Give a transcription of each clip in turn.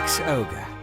Tactics Ogre.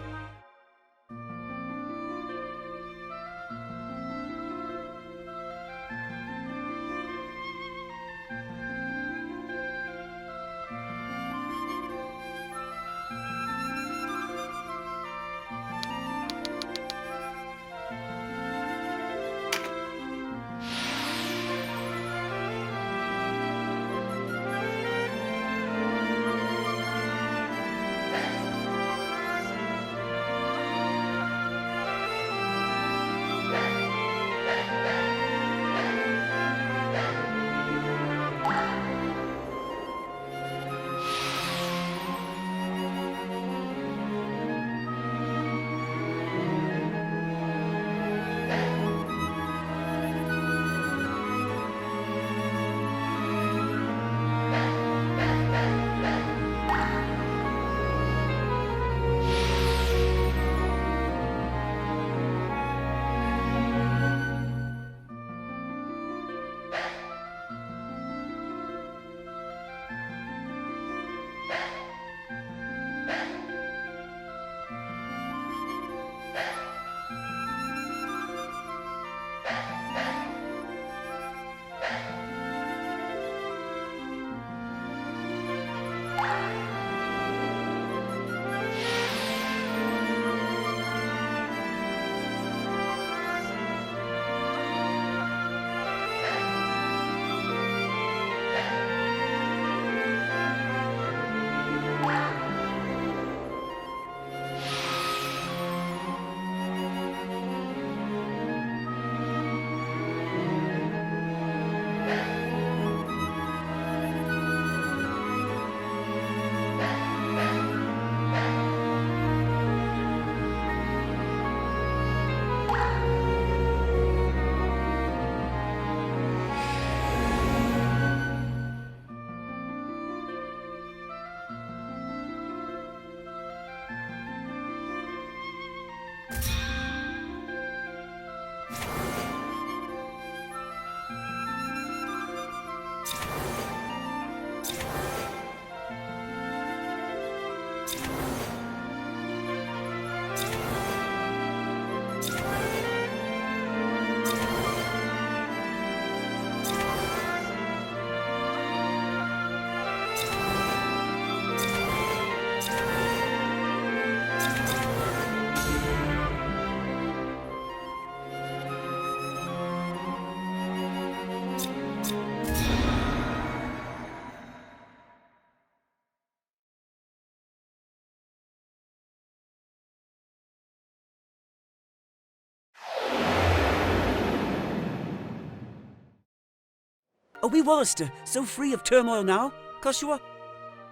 Are we Wallister so free of turmoil now, Koshua?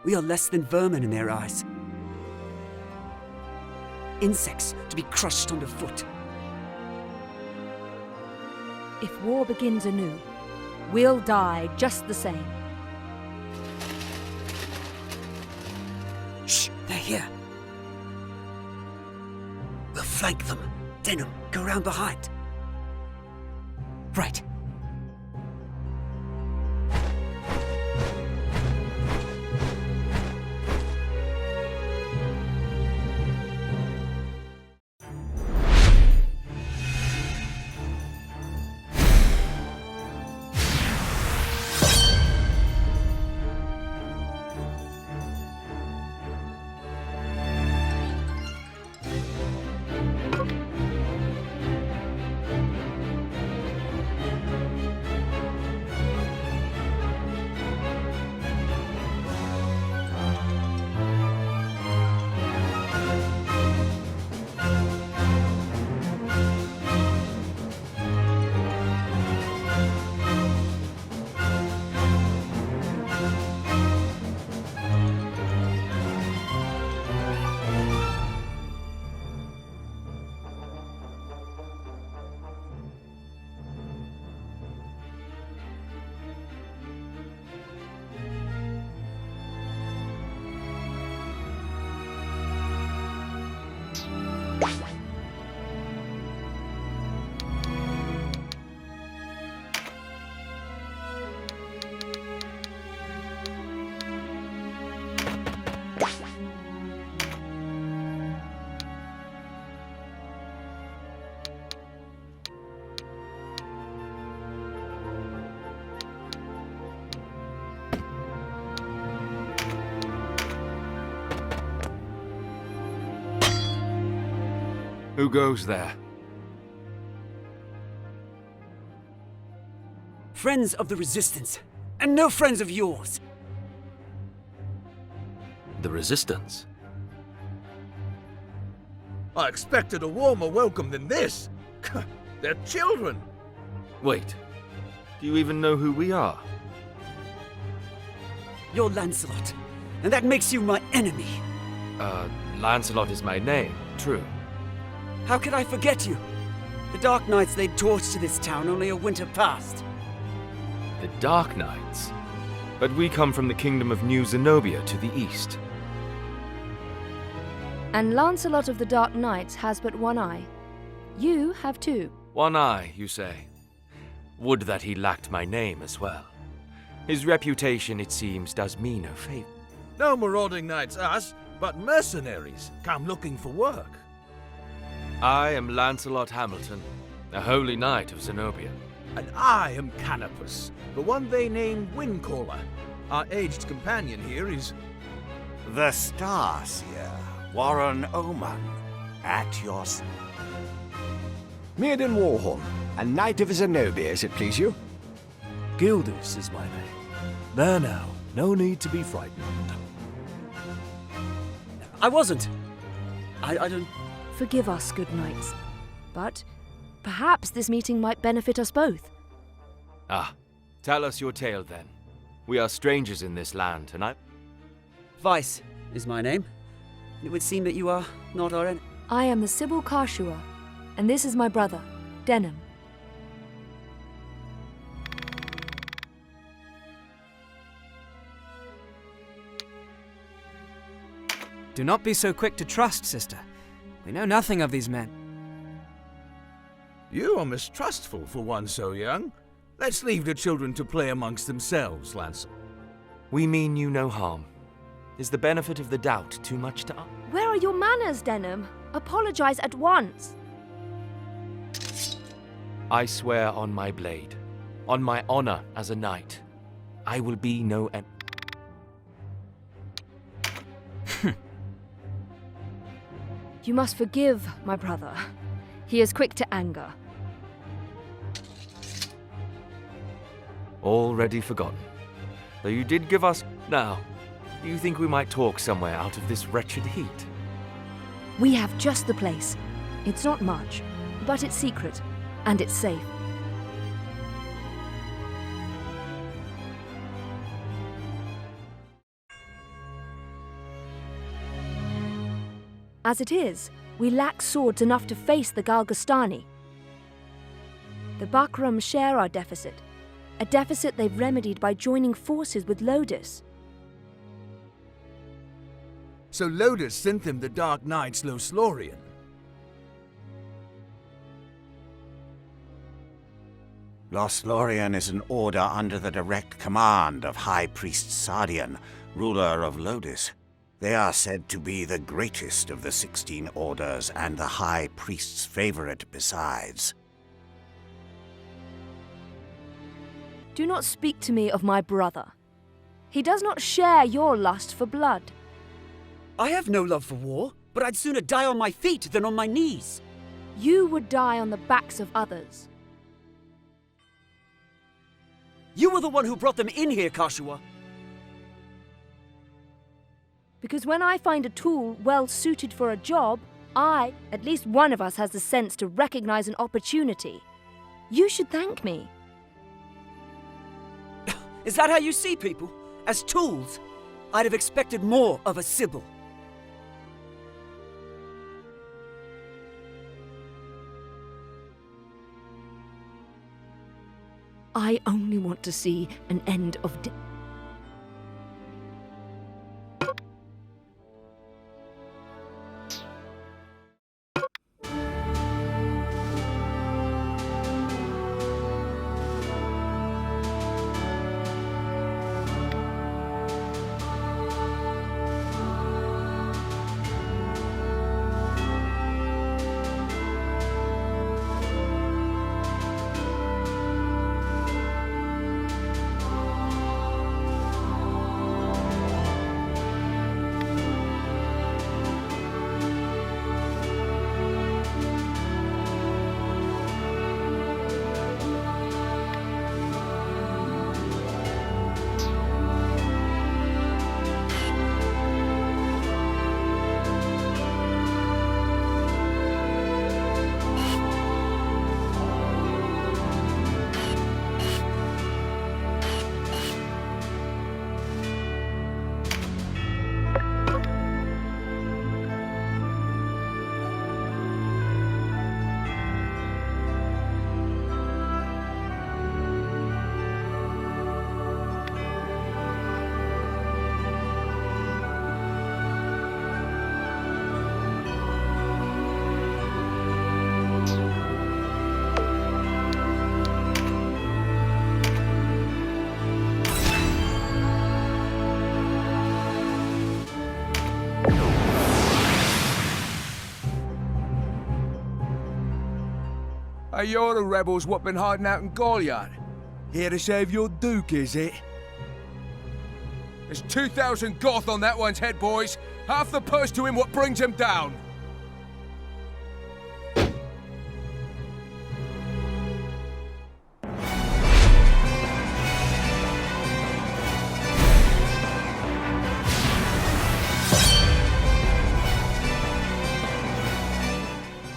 We are less than vermin in their eyes. Insects to be crushed underfoot. If war begins anew, we'll die just the same. Shh, they're here. We'll flank them. Denim, go round behind. Right. Who goes there? Friends of the Resistance, and no friends of yours. The Resistance? I expected a warmer welcome than this. They're children. Wait, do you even know who we are? You're Lancelot, and that makes you my enemy. Lancelot is my name, true. How could I forget you? The Dark Knights laid torch to this town only a winter past. The Dark Knights? But we come from the kingdom of New Zenobia to the east. And Lancelot of the Dark Knights has but one eye. You have two. One eye, you say? Would that he lacked my name as well. His reputation, it seems, does me no favor. No marauding knights us, but mercenaries come looking for work. I am Lancelot Hamilton, a holy knight of Zenobia. And I am Canopus, the one they named Windcaller. Our aged companion here is... The Starseer, Warren Oman, at your... Mirden Warhorn, a knight of Zenobia, as it please you. Gildus is my name. There now, no need to be frightened. I wasn't. I don't... Forgive us, good knights. But perhaps this meeting might benefit us both. Ah, tell us your tale then. We are strangers in this land, and Vice is my name. It would seem that you are not our enemy. I am the Sybil Karshua, and this is my brother, Denham. Do not be so quick to trust, sister. We know nothing of these men. You are mistrustful for one so young. Let's leave the children to play amongst themselves, Lancel. we mean you no harm. Is the benefit of the doubt too much to ask? Where are your manners, Denham? Apologize at once. I swear on my blade, on my honor as a knight, I will be no You must forgive my brother. He is quick to anger. Already forgotten. Though you did give us... Now, do you think we might talk somewhere out of this wretched heat? We have just the place. It's not much, but it's secret, and it's safe. As it is, we lack swords enough to face the Galgastani. The Bakram share our deficit, a deficit they've remedied by joining forces with Lodus. So Lodus sent them the Dark Knight's Loslorian. Loslorian is an order under the direct command of High Priest Sardian, ruler of Lodus. They are said to be the greatest of the 16 orders and the High Priest's favorite besides. Do not speak to me of my brother. He does not share your lust for blood. I have no love for war, but I'd sooner die on my feet than on my knees. You would die on the backs of others. You were the one who brought them in here, Kashua. Because when I find a tool well suited for a job, at least one of us has the sense to recognize an opportunity. You should thank me. Is that how you see people? As tools? I'd have expected more of a Sybil. I only want to see an end of death. Hey, you're the rebels what been hiding out in Goliath. Here to save your duke, is it? There's 2,000 Goth on that one's head, boys. Half the purse to him what brings him down.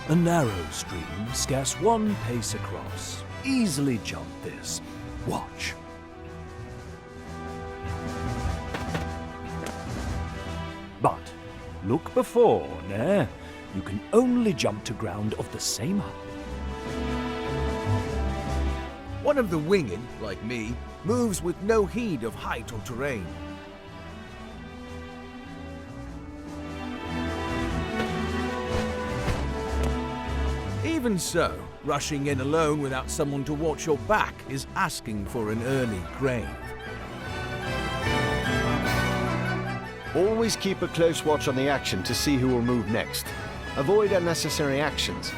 A narrow stream, scarce one pace across. Easily jump this. Watch. But look before, ne? You can only jump to ground of the same height. One of the winged, like me, moves with no heed of height or terrain. Even so, rushing in alone without someone to watch your back is asking for an early grave. Always keep a close watch on the action to see who will move next. Avoid unnecessary actions.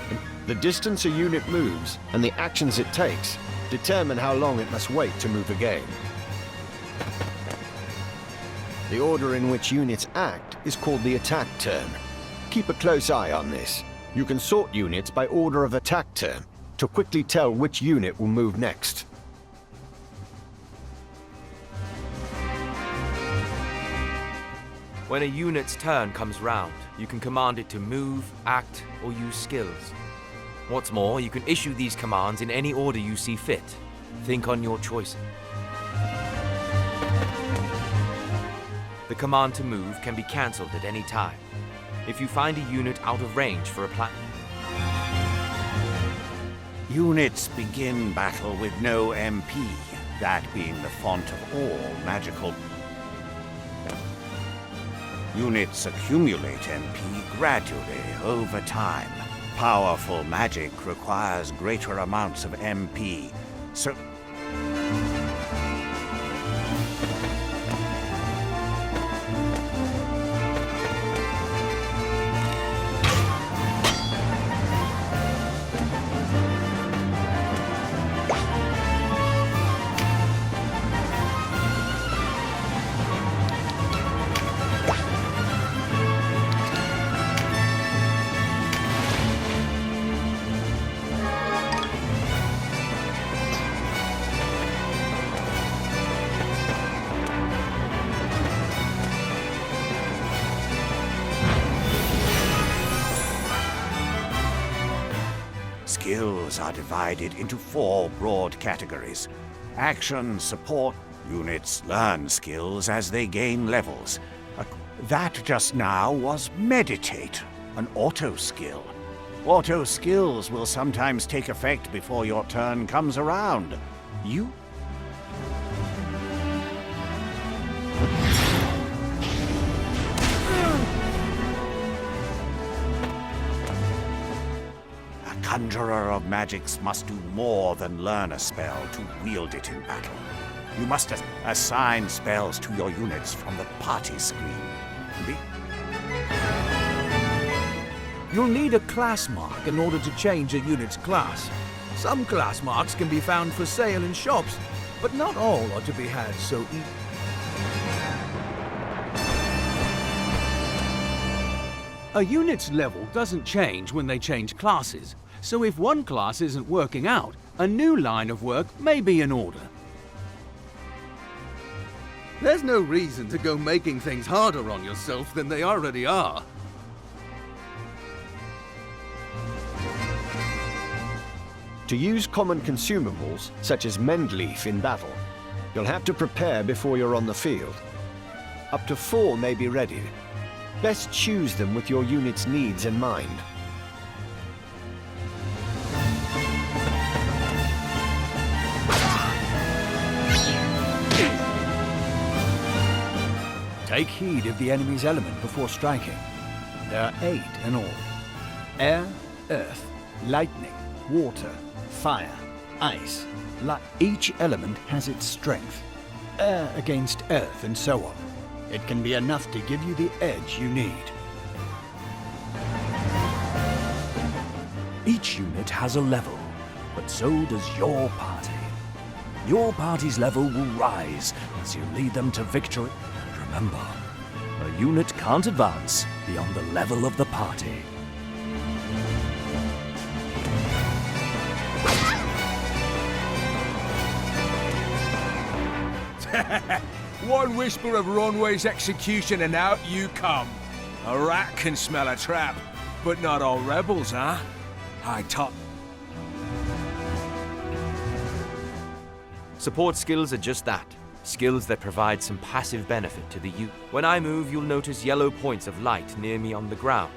The distance a unit moves and the actions it takes determine how long it must wait to move again. The order in which units act is called the attack turn. Keep a close eye on this. You can sort units by order of attack turn to quickly tell which unit will move next. When a unit's turn comes round, you can command it to move, act, or use skills. What's more, you can issue these commands in any order you see fit. Think on your choices. The command to move can be cancelled at any time. If you find a unit out of range for a plan. Units begin battle with no MP, that being the font of all magical. Units accumulate MP gradually over time. Powerful magic requires greater amounts of MP, so... Skills are divided into 4 broad categories. Action, support, units learn skills as they gain levels. That just now was meditate, an auto skill. Auto skills will sometimes take effect before your turn comes around. Conjurer of magics must do more than learn a spell to wield it in battle. You must assign spells to your units from the party screen. You'll need a class mark in order to change a unit's class. Some class marks can be found for sale in shops, but not all are to be had so easily. A unit's level doesn't change when they change classes. So if one class isn't working out, a new line of work may be in order. There's no reason to go making things harder on yourself than they already are. To use common consumables, such as mend leaf in battle, you'll have to prepare before you're on the field. Up to 4 may be ready. Best choose them with your unit's needs in mind. Take heed of the enemy's element before striking. There are 8 in all. Air, earth, lightning, water, fire, ice. Each element has its strength. Air against earth and so on. It can be enough to give you the edge you need. Each unit has a level. but so does your party. Your party's level will rise as you lead them to victory. And remember, a unit can't advance beyond the level of the party. One whisper of Runway's execution and out you come. A rat can smell a trap, but not all rebels, huh? I taught. Support skills are just that. Skills that provide some passive benefit to the youth. When I move, you'll notice yellow points of light near me on the ground.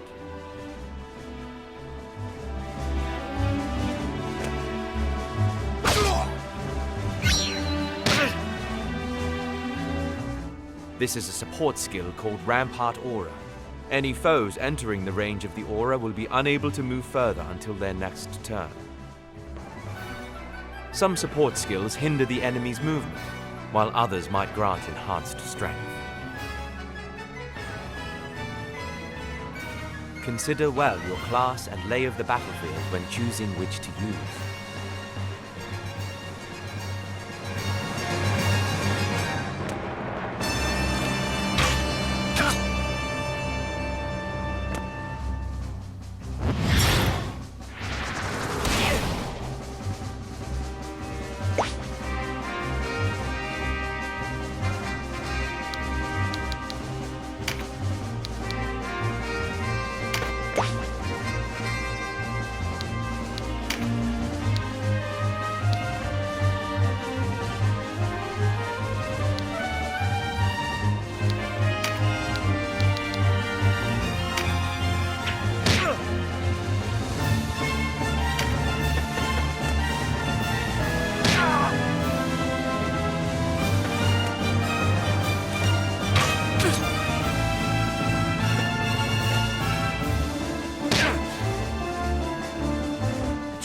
This is a support skill called Rampart Aura. Any foes entering the range of the aura will be unable to move further until their next turn. Some support skills hinder the enemy's movement, while others might grant enhanced strength. Consider well your class and lay of the battlefield when choosing which to use.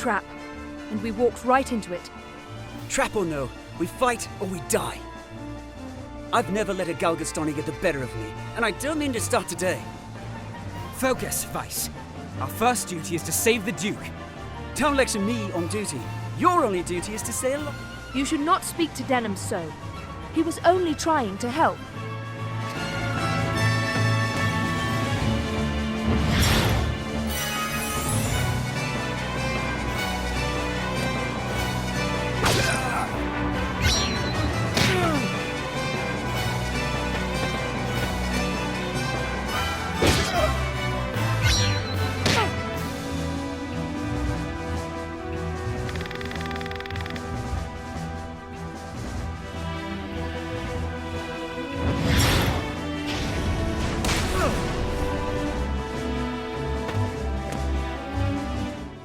Trap, and we walked right into it. Trap or no, we fight or we die. I've never let a Galgastani get the better of me, and I don't mean to start today. Focus, Vice. Our first duty is to save the Duke. Don't lecture me on duty. Your only duty is to say hello. You should not speak to Denham so. He was only trying to help.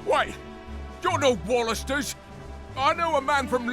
Wait! You're no Wallisters! I know a man from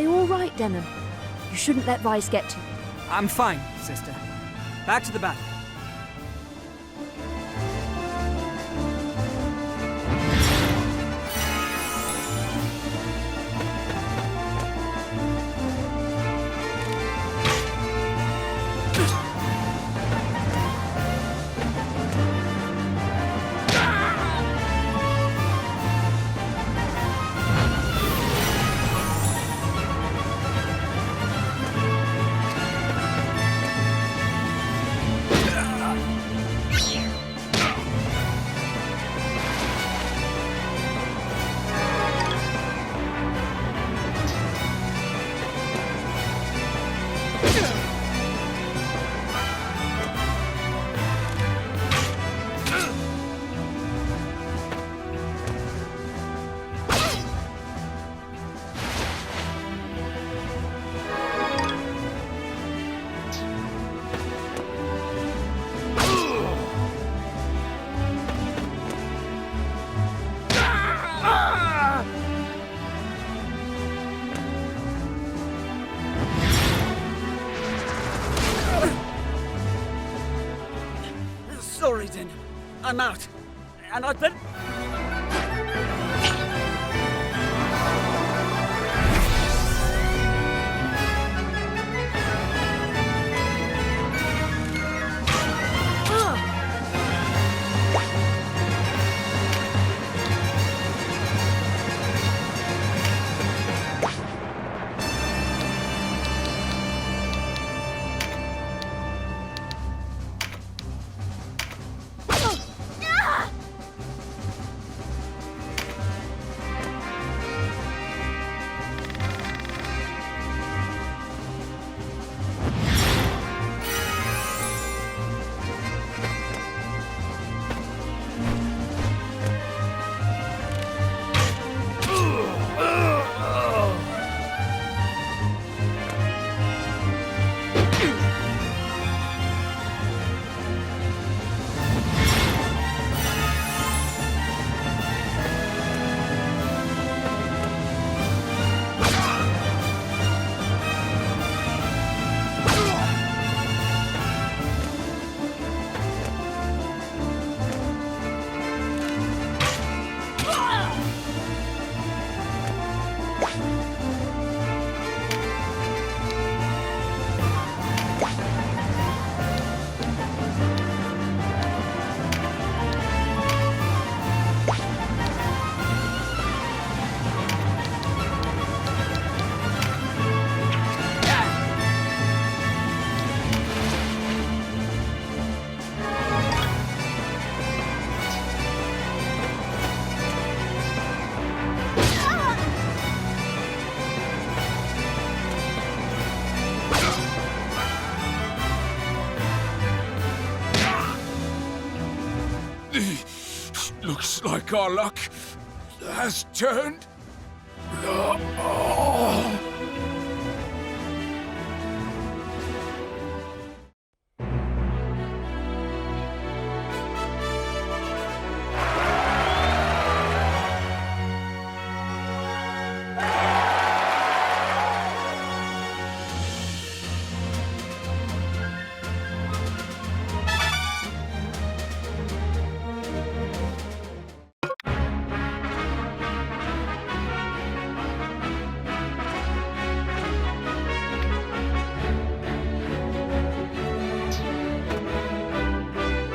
Are you all right, Denham? You shouldn't let Vice get to you. I'm fine, sister. Back to the battle. I'm out. And I'd better... Looks like our luck has turned.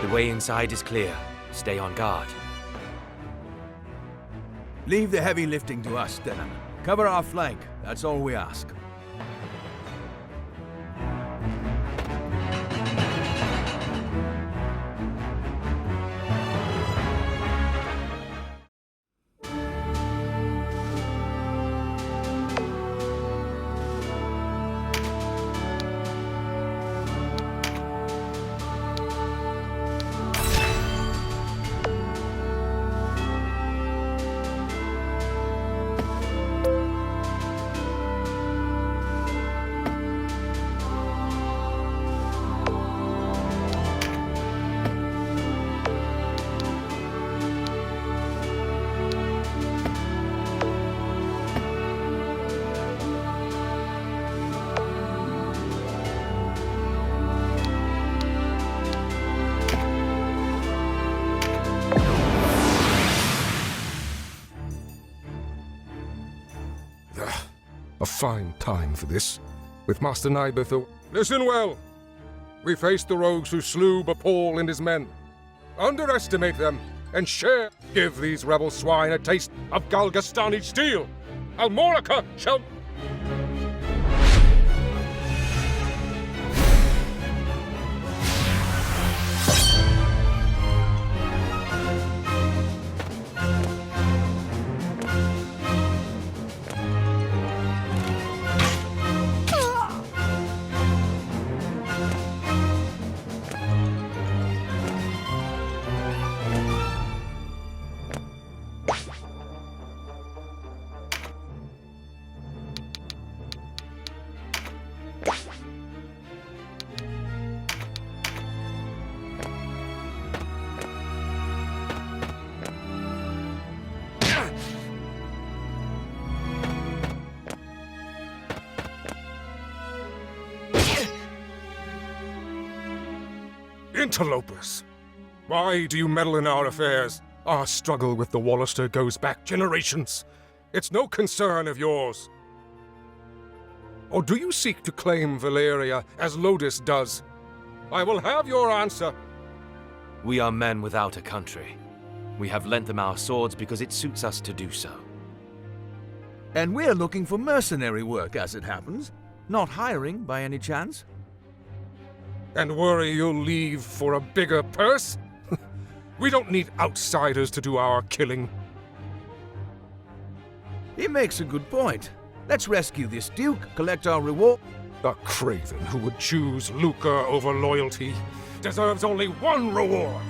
The way inside is clear. Stay on guard. Leave the heavy lifting to us, Dylan. Cover our flank. That's all we ask. A fine time for this, with Master Nibethil. Listen well! We faced the rogues who slew Bapal and his men. Underestimate them, and share. Give these rebel swine a taste of Galgastani steel. Almorica shall... Interlopers! Why do you meddle in our affairs? Our struggle with the Wallister goes back generations. It's no concern of yours. Or do you seek to claim Valeria as Lodis does? I will have your answer. We are men without a country. We have lent them our swords because it suits us to do so. And we're looking for mercenary work, as it happens. Not hiring, by any chance? And worry you'll leave for a bigger purse? We don't need outsiders to do our killing. He makes a good point. Let's rescue this Duke, collect our reward. A craven who would choose lucre over loyalty deserves only one reward.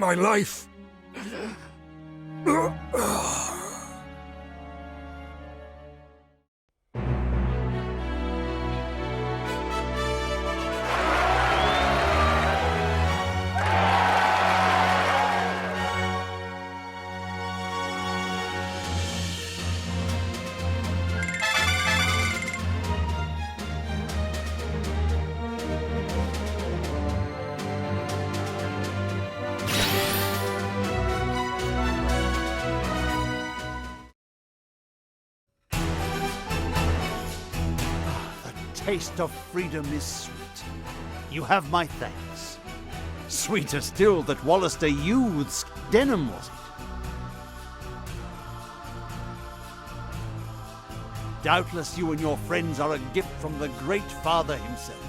my life. Taste of freedom is sweet. You have my thanks. Sweeter still that Wallister youths denim, was it? Doubtless you and your friends are a gift from the Great Father himself.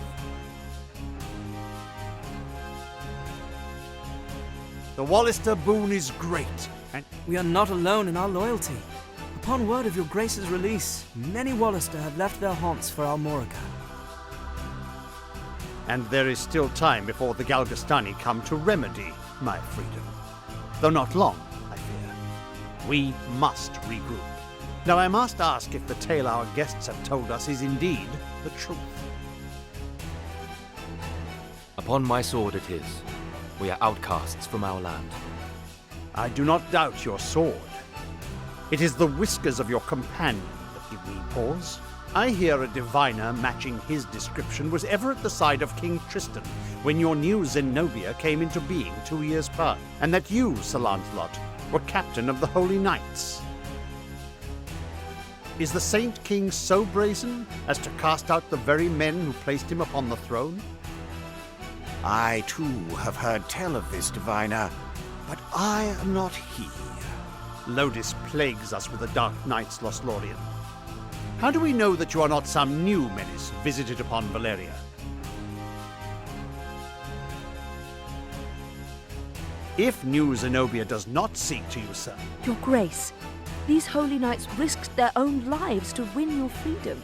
The Wallister boon is great, and We are not alone in our loyalty. Upon word of your Grace's release, many Wallister have left their haunts for Almorica. and there is still time before the Galgastani come to remedy my freedom. Though not long, I fear. We must regroup. Now I must ask if the tale our guests have told us is indeed the truth. Upon my sword it is. We are outcasts from our land. I do not doubt your sword. It is the whiskers of your companion that give me pause. I hear a diviner matching his description was ever at the side of King Tristan when your new Zenobia came into being 2 years prior, and that you, Sir Lancelot, were captain of the Holy Knights. Is the Saint King so brazen as to cast out the very men who placed him upon the throne? I, too, have heard tell of this diviner, but I am not he. Lodis plagues us with the Dark Knights, Lothlorien. How do we know that you are not some new menace visited upon Valeria? If new Zenobia does not seek to you, sir, Your Grace, these holy knights risked their own lives to win your freedom.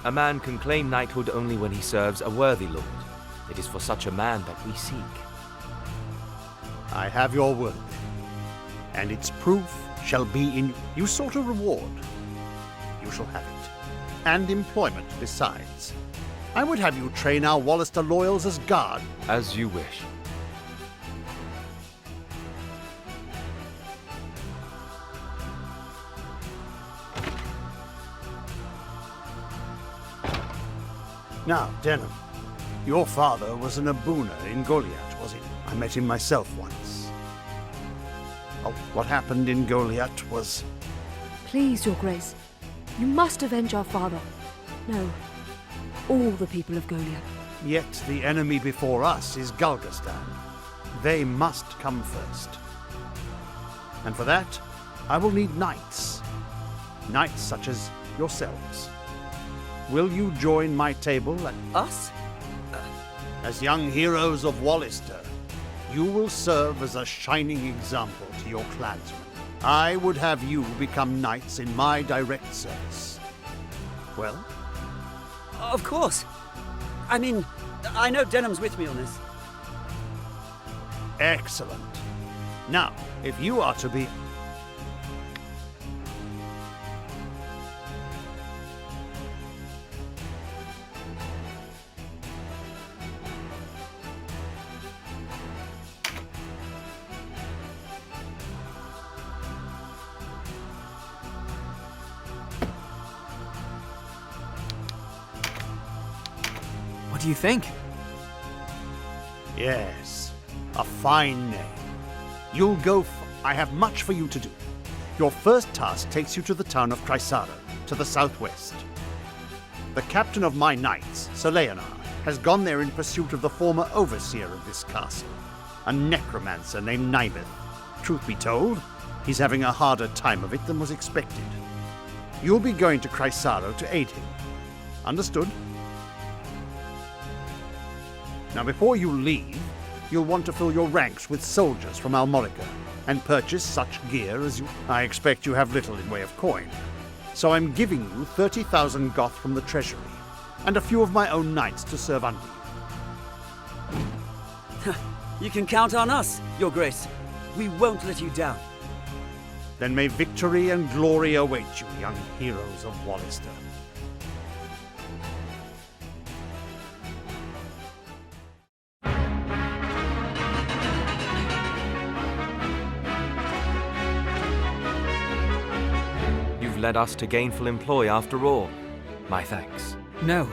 A man can claim knighthood only when he serves a worthy lord. It is for such a man that we seek. I have your word, and its proof shall be in you sought a reward. You shall have it, and employment besides. I would have you train our Wallister loyals as guard. As you wish. Now, Denham, your father was an Abuna in Goliath, was he? I met him myself once. Oh, what happened in Goliath was... Please, Your Grace, you must avenge our father. No, all the people of Goliath. Yet the enemy before us is Galgastan. They must come first. And for that, I will need knights. Knights such as yourselves. Will you join my table at... Us? As young heroes of Wallister, you will serve as a shining example to your clansmen. I would have you become knights in my direct service. Well? Of course. I mean, I know Denham's with me on this. Excellent. Now, if you are to be... What do you think? Yes, a fine name. You'll go I have much for you to do. Your first task takes you to the town of Chrysaro, to the southwest. The captain of my knights, Sir Leonard, has gone there in pursuit of the former overseer of this castle, a necromancer named Nibeth. Truth be told, he's having a harder time of it than was expected. You'll be going to Chrysaro to aid him. Understood? Now, before you leave, you'll want to fill your ranks with soldiers from Almorica and purchase such gear as you... I expect you have little in way of coin, so I'm giving you 30,000 goth from the treasury and a few of my own knights to serve under you. You can count on us, Your Grace. We won't let you down. Then may victory and glory await you, young heroes of Wallister. You've led us to gainful employ after all. My thanks. No,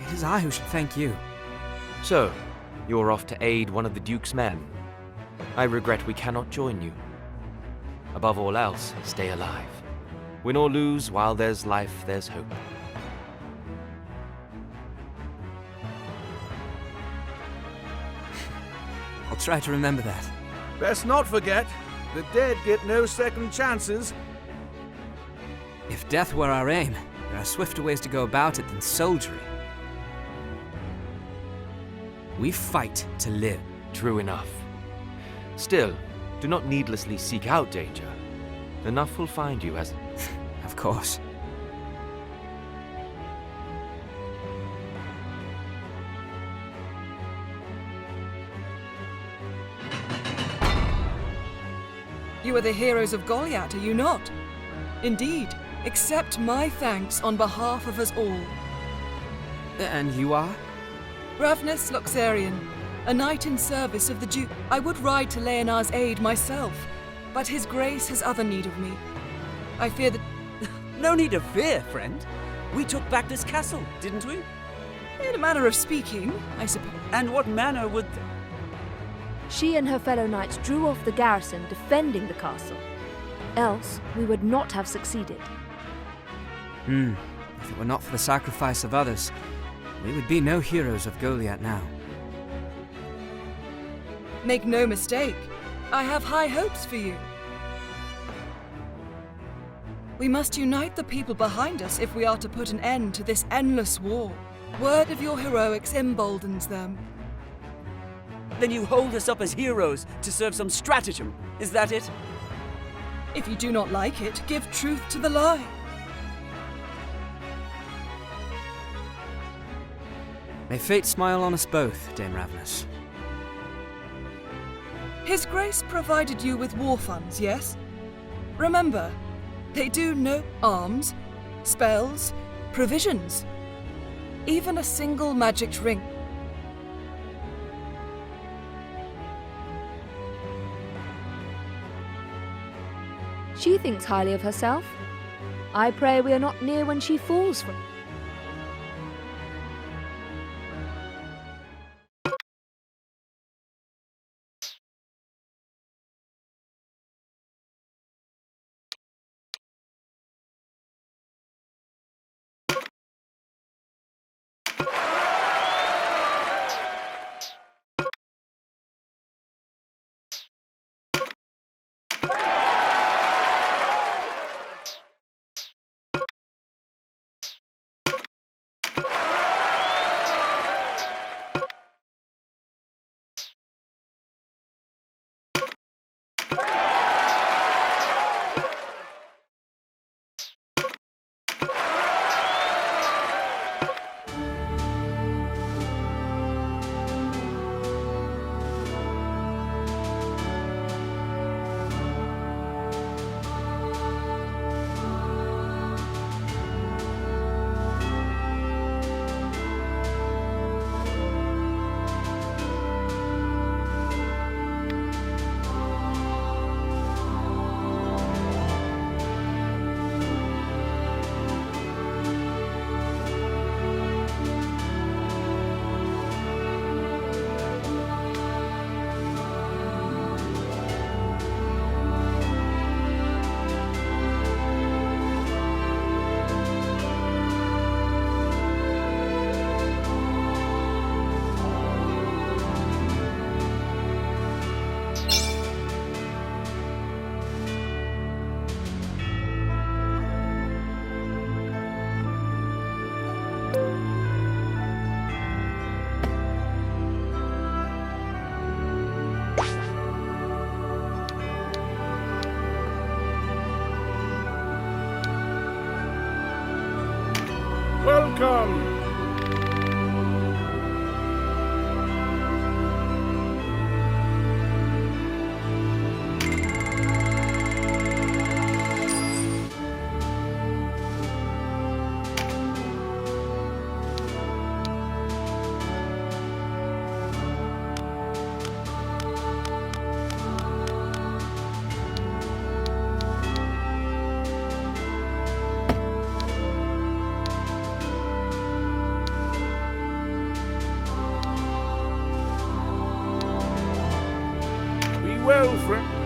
it is I who should thank you. So, you're off to aid one of the Duke's men. I regret we cannot join you. Above all else, stay alive. Win or lose, while there's life, there's hope. I'll try to remember that. Best not forget, the dead get no second chances. If death were our aim, there are swifter ways to go about it than soldiery. We fight to live. True enough. Still, do not needlessly seek out danger. Enough will find you as... Of course. You are the heroes of Goliath, are you not? Indeed. Accept my thanks on behalf of us all. And you are? Ravnus Loxarian, a knight in service of the Duke. I would ride to Leonar's aid myself, but his grace has other need of me. I fear that... No need of fear, friend. We took back this castle, didn't we? In a manner of speaking, I suppose. And what manner would... She and her fellow knights drew off the garrison, defending the castle. Else, we would not have succeeded. If it were not for the sacrifice of others, we would be no heroes of Goliath now. Make no mistake, I have high hopes for you. We must unite the people behind us if we are to put an end to this endless war. Word of your heroics emboldens them. Then you hold us up as heroes to serve some stratagem, is that it? If you do not like it, give truth to the lie. May fate smile on us both, Dame Ravnus. His Grace provided you with war funds, yes? Remember, they do no arms, spells, provisions. Even a single magic ring. She thinks highly of herself. I pray we are not near when she falls from... Welcome! well, friend.